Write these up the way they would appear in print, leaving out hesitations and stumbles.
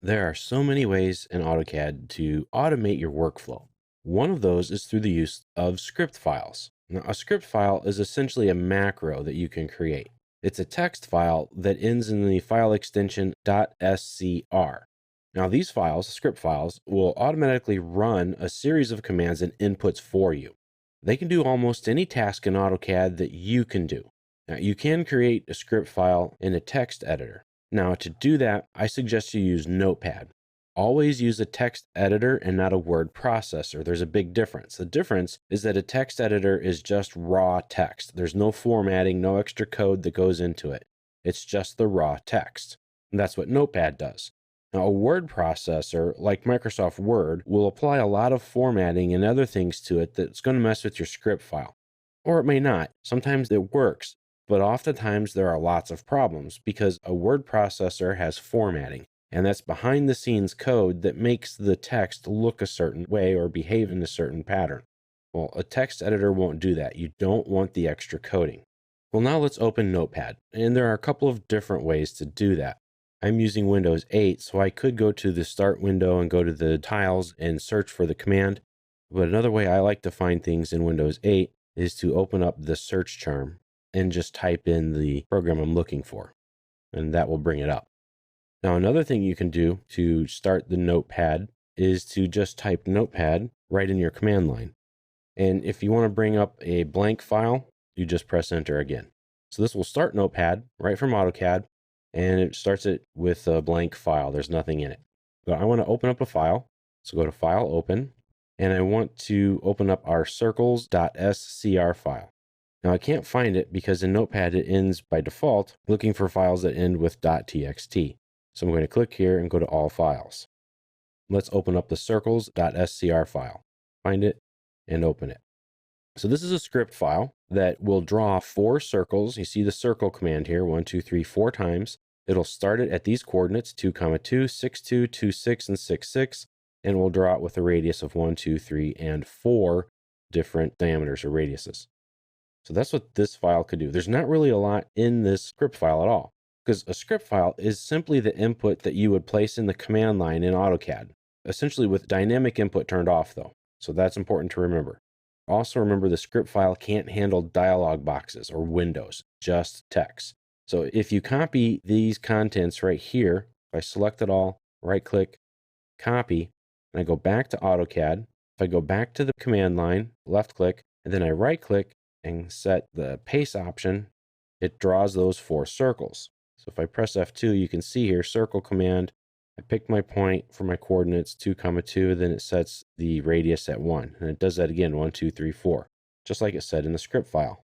There are so many ways in AutoCAD to automate your workflow. One of those is through the use of script files. Now, a script file is essentially a macro that you can create. It's a text file that ends in the file extension .scr. Now, these files, script files, will automatically run a series of commands and inputs for you. They can do almost any task in AutoCAD that you can do. Now, you can create a script file in a text editor. Now, to do that, I suggest you use Notepad. Always use a text editor and not a word processor. There's a big difference. The difference is that a text editor is just raw text. There's no formatting, no extra code that goes into it. It's just the raw text. And that's what Notepad does. Now, a word processor like Microsoft Word will apply a lot of formatting and other things to it that's going to mess with your script file. Or it may not. Sometimes it works, but oftentimes there are lots of problems because a word processor has formatting, and that's behind the scenes code that makes the text look a certain way or behave in a certain pattern. Well, a text editor won't do that. You don't want the extra coding. Well, now let's open Notepad, and there are a couple of different ways to do that. I'm using Windows 8, so I could go to the Start window and go to the tiles and search for the command. But another way I like to find things in Windows 8 is to open up the search term and just type in the program I'm looking for, and that will bring it up. Now, another thing you can do to start the Notepad is to just type Notepad right in your command line. And if you want to bring up a blank file, you just press enter again. So this will start Notepad right from AutoCAD, and it starts it with a blank file. There's nothing in it. But I want to open up a file. So go to File, Open, and I want to open up our circles.scr file. Now I can't find it because in Notepad it ends by default looking for files that end with .txt. So I'm going to click here and go to All Files. Let's open up the circles.scr file. Find it and open it. So this is a script file that will draw 4 circles. You see the circle command here, 1, 2, 3, 4 times. It'll start it at these coordinates, 2, 2, 6, 2, 2, 6, and 6, 6, and we'll draw it with a radius of 1, 2, 3, and 4 different diameters or radiuses. So that's what this file could do. There's not really a lot in this script file at all, because a script file is simply the input that you would place in the command line in AutoCAD, essentially with dynamic input turned off though. So that's important to remember. Also remember the script file can't handle dialog boxes or windows, just text. So if you copy these contents right here, if I select it all, right click, copy, and I go back to AutoCAD, if I go back to the command line, left click, and then I right click and set the paste option, it draws those 4 circles. So if I press F2, you can see here, circle command, I pick my point for my coordinates 2, 2, then it sets the radius at 1. And it does that again, 1, 2, 3, 4, just like it said in the script file.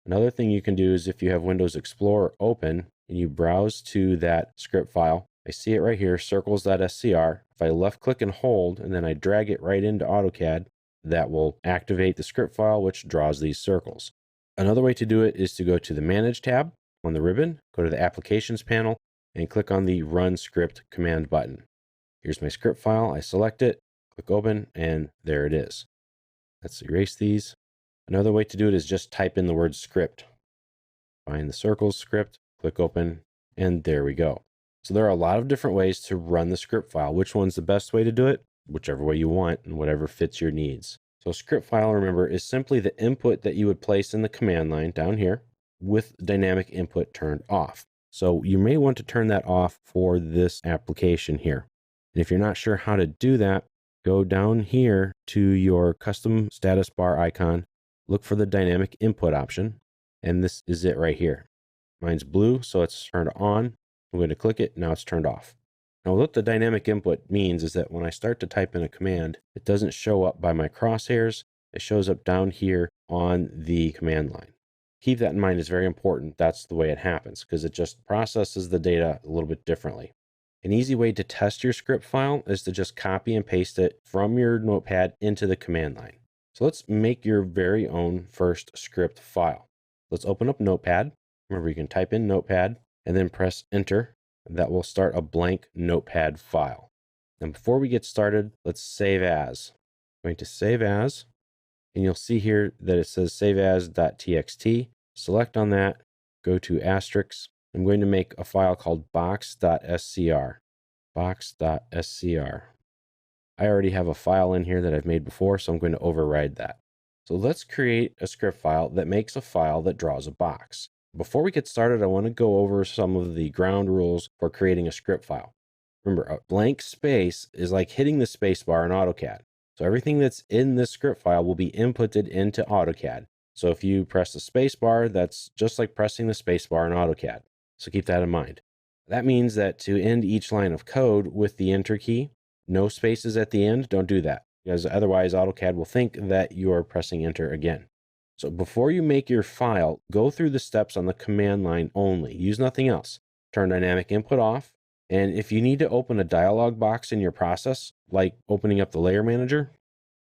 Another thing you can do is if you have Windows Explorer open and you browse to that script file, I see it right here, circles.scr. If I left click and hold, and then I drag it right into AutoCAD, that will activate the script file, which draws these circles. Another way to do it is to go to the Manage tab on the ribbon, go to the Applications panel, and click on the Run Script command button. Here's my script file. I select it, click Open, and there it is. Let's erase these. Another way to do it is just type in the word script. Find the circles script, click Open, and there we go. So there are a lot of different ways to run the script file. Which one's the best way to do it? Whichever way you want and whatever fits your needs. So script file, remember, is simply the input that you would place in the command line down here with dynamic input turned off. So you may want to turn that off for this application here. And if you're not sure how to do that, go down here to your custom status bar icon, look for the dynamic input option, and this is it right here. Mine's blue, so it's turned on. I'm going to click it, now it's turned off. Now what the dynamic input means is that when I start to type in a command, it doesn't show up by my crosshairs, it shows up down here on the command line. Keep that in mind, it's very important. That's the way it happens because it just processes the data a little bit differently. An easy way to test your script file is to just copy and paste it from your notepad into the command line. So let's make your very own first script file. Let's open up Notepad. Remember, you can type in Notepad and then press Enter. That will start a blank Notepad file. And before we get started, let's save as. I'm going to save as, and you'll see here that it says save as.txt. Select on that, go to asterisk. I'm going to make a file called box.scr. box.scr. I already have a file in here that I've made before, so I'm going to override that. So let's create a script file that makes a file that draws a box. Before we get started, I want to go over some of the ground rules for creating a script file. Remember, a blank space is like hitting the space bar in AutoCAD. So everything that's in this script file will be inputted into AutoCAD. So if you press the space bar, that's just like pressing the space bar in AutoCAD. So keep that in mind. That means that to end each line of code with the enter key, no spaces at the end, don't do that, because otherwise AutoCAD will think that you're pressing enter again. So before you make your file, go through the steps on the command line only. Use nothing else. Turn dynamic input off. And if you need to open a dialog box in your process, like opening up the layer manager,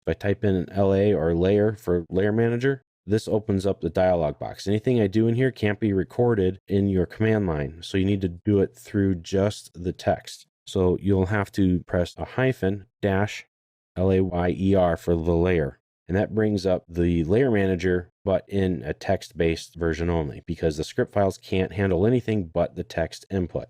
if I type in LA or layer for layer manager, this opens up the dialog box. Anything I do in here can't be recorded in your command line. So you need to do it through just the text. So you'll have to press a hyphen dash LAYER for the layer. And that brings up the layer manager, but in a text-based version only, because the script files can't handle anything but the text input.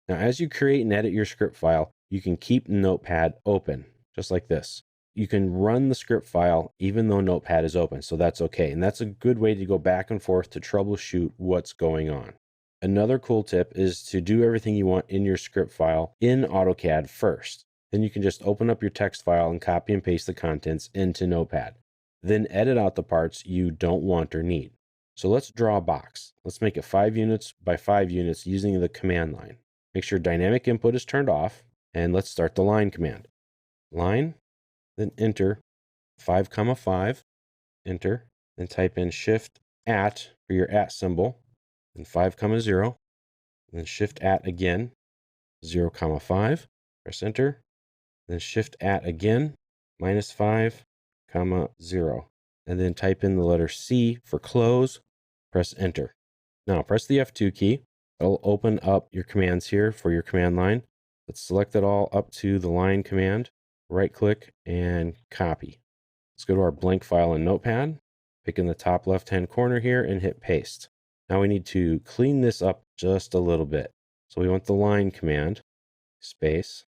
Now, as you create and edit your script file, you can keep Notepad open, just like this. You can run the script file even though Notepad is open, so that's okay. And that's a good way to go back and forth to troubleshoot what's going on. Another cool tip is to do everything you want in your script file in AutoCAD first. Then you can just open up your text file and copy and paste the contents into Notepad. Then edit out the parts you don't want or need. So let's draw a box. Let's make it 5 units by 5 units using the command line. Make sure dynamic input is turned off, and let's start the line command. Line, then enter, 5, 5, enter, then type in shift at for your at symbol, then 5, 0, then shift at again, 0, 5, press enter, then shift at again, -5, 0, and then type in the letter C for close, press enter. Now press the F2 key. It'll open up your commands here for your command line. Let's select it all up to the line command, right click and copy. Let's go to our blank file in Notepad, pick in the top left-hand corner here and hit paste. Now we need to clean this up just a little bit. So we want the line command, space,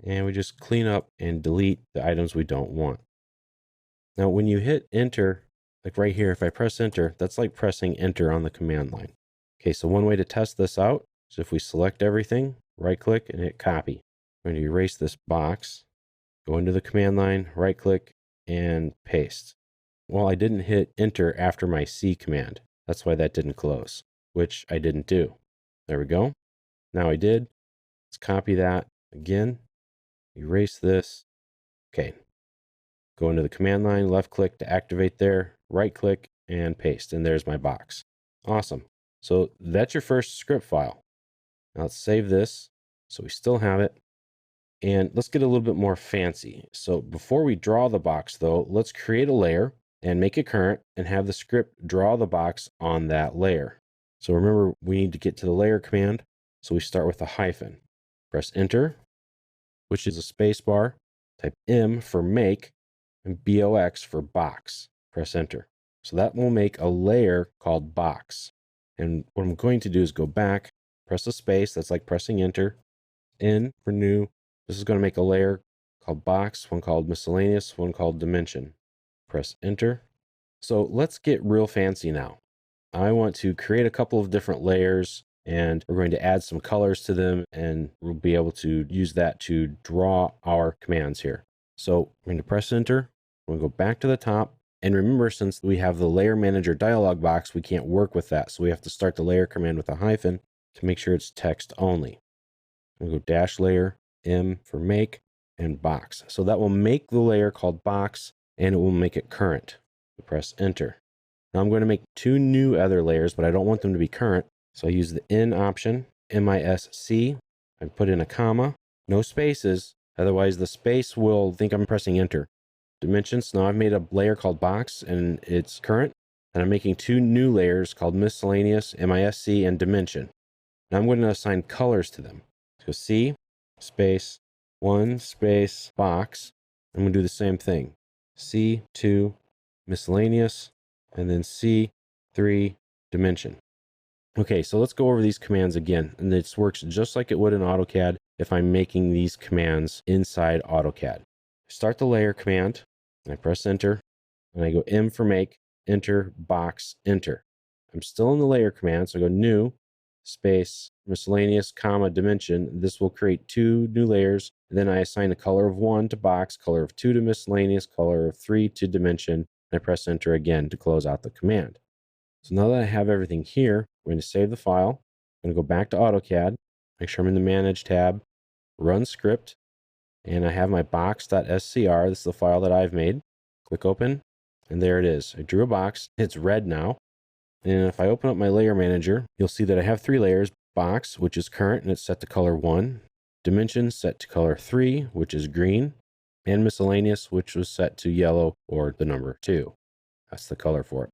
and we just clean up and delete the items we don't want. Now, when you hit enter, like right here, if I press enter, that's like pressing enter on the command line. Okay, so one way to test this out is if we select everything, right click and hit copy. I'm going to erase this box, go into the command line, right click and paste. Well, I didn't hit enter after my C command. That's why that didn't close, which I didn't do. There we go. Now I did. Let's copy that again, erase this. Okay. Go into the command line, left click to activate there, right click and paste. And there's my box. Awesome. So that's your first script file. Now let's save this so we still have it. And let's get a little bit more fancy. So before we draw the box though, let's create a layer and make it current and have the script draw the box on that layer. So remember, we need to get to the layer command. So we start with a hyphen. Press enter, which is a space bar. Type M for make and BOX for box. Press enter. So that will make a layer called box. And what I'm going to do is go back, press a space, that's like pressing enter, N for new. This is going to make a layer called box, one called miscellaneous, one called dimension. Press enter. So let's get real fancy now. I want to create a couple of different layers and we're going to add some colors to them and we'll be able to use that to draw our commands here. So I'm going to press enter. We'll go back to the top. And remember, since we have the layer manager dialog box, we can't work with that. So we have to start the layer command with a hyphen to make sure it's text only. We'll go dash layer, M for make, and box. So that will make the layer called box and it will make it current. So press enter. Now I'm going to make 2 new other layers, but I don't want them to be current. So I use the N option, MISC. I put in a comma, no spaces. Otherwise the space will think I'm pressing enter. Dimensions. Now I've made a layer called box and it's current. And I'm making 2 new layers called miscellaneous, MISC, and dimension. Now I'm going to assign colors to them. So C space 1 space box. I'm going to do the same thing. C2 miscellaneous and then C3 dimension. Okay, so let's go over these commands again. And this works just like it would in AutoCAD if I'm making these commands inside AutoCAD. Start the layer command, and I press enter, and I go M for make, enter, box, enter. I'm still in the layer command, so I go new, space, miscellaneous, comma, dimension. This will create 2 new layers. And then I assign the color of 1 to box, color of 2 to miscellaneous, color of 3 to dimension, and I press enter again to close out the command. So now that I have everything here, I'm going to save the file. I'm going to go back to AutoCAD, make sure I'm in the Manage tab, run script, and I have my box.scr. This is the file that I've made. Click open, and there it is. I drew a box. It's red now. And if I open up my layer manager, you'll see that I have 3 layers. Box, which is current, and it's set to color 1. Dimension, set to color 3, which is green. And miscellaneous, which was set to yellow or the number 2. That's the color for it.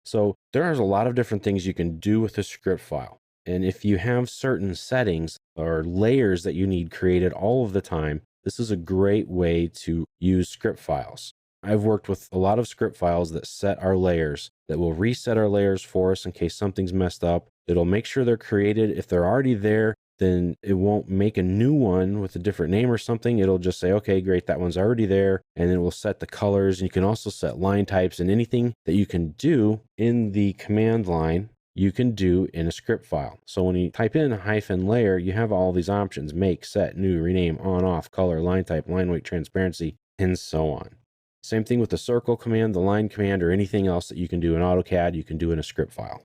So there's a lot of different things you can do with a script file. And if you have certain settings or layers that you need created all of the time, this is a great way to use script files. I've worked with a lot of script files that set our layers, that will reset our layers for us in case something's messed up. It'll make sure they're created. If they're already there, then it won't make a new one with a different name or something. It'll just say, okay, great, that one's already there. And then it will set the colors. And you can also set line types, and anything that you can do in the command line, you can do in a script file. So when you type in -layer, you have all these options: make, set, new, rename, on, off, color, line type, line weight, transparency, and so on. Same thing with the circle command, the line command, or anything else that you can do in AutoCAD, you can do in a script file.